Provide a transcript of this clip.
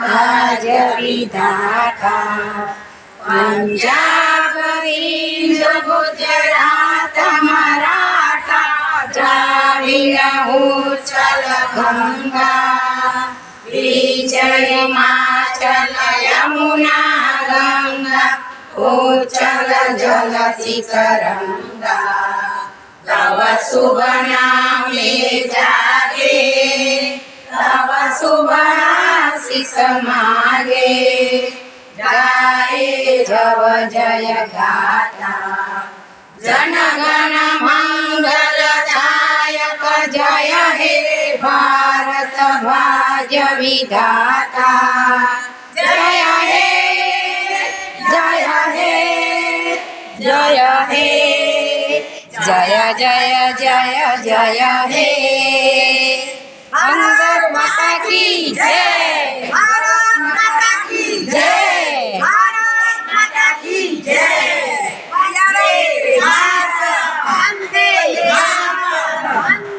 ભાજ વિધાતા પંજાબ સિંધ ગુજરાત મરાઠા દ્રાવિડ ઉચ્ચલ ગંગા વિજય હિમાચલ યમુના ગંગા ઉચ્ચલ જલ શિખરંગા तव शुभ नामे जागे तव शुभ आशीष मागे गाए जव जय गाता जन गण मंगल दायक जय हे भारत भाग्य विधाता जय हे जय हे जय हे जय जय जय जय हे भारत माता की जय भारत माता की जय भारत माता की जय वंदे मातरम वंदे मातरम